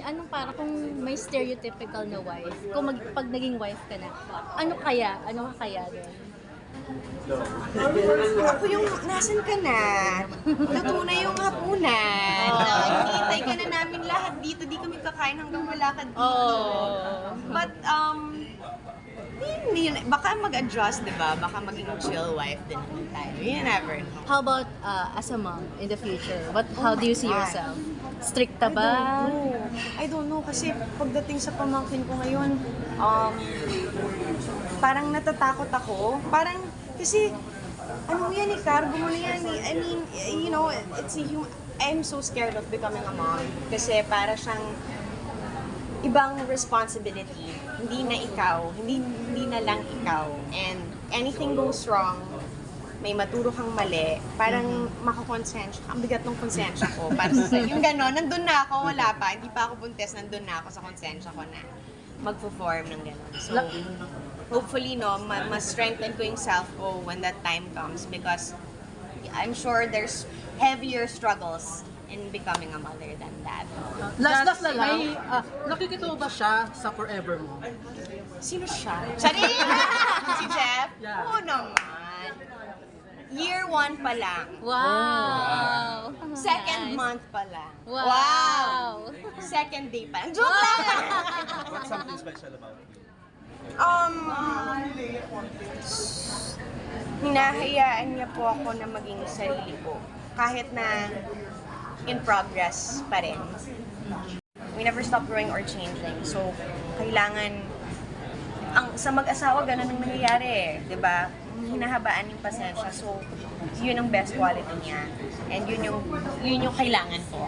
anong para kung may stereotypical na wife, kung pag naging wife ka na, ano kaya? Ano ka kaya doon? Ako yung, nasan ka na? Luto na yung hapunan. Hinihintay ka na namin lahat dito. Di kami kakain hanggang wala ka dito. But, baka mag-adjust, di ba? Baka maging chill wife din naman tayo. You never know. How about as a mom in the future? How do you see yourself? Stricta ba? I don't know. Kasi pagdating sa pamangkin ko ngayon, parang natatakot ako. Parang, kasi, ano yan eh, cargo mo na yan eh. I mean, you know, I'm so scared of becoming a mom. Kasi para siyang ibang responsibility. Hindi na ikaw. Hindi na lang ikaw. And anything goes wrong, may maturo kang mali, parang makakonsensya. Ang bigat ng konsensya ko. Para sa yung gano'n, nandun na ako, wala pa. Hindi pa ako buntes, nandun na ako sa konsensya ko na mag-perform ng gano'n. So, hopefully, no, mas-strengthen ko yung self ko when that time comes because I'm sure there's heavier struggles in becoming a mother than that. Last na lang, nakikita mo ba siya sa forever mo? Sino siya? Sorry! Si Jeff? Yeah. Oo naman. Year 1 pa lang. Wow! Second Nice. month pa lang. Wow! Second day pa lang. Joke lang! What's something special about you? Hinahayaan niya po ako na maging sarili ko. Kahit na in progress pa rin. We never stop growing or changing. So, kailangan, sa mag-asawa, ganun ang nangyayari, di ba? Hinahabaan yung pasensya. So, yun ang best quality niya. And yun yung kailangan ko.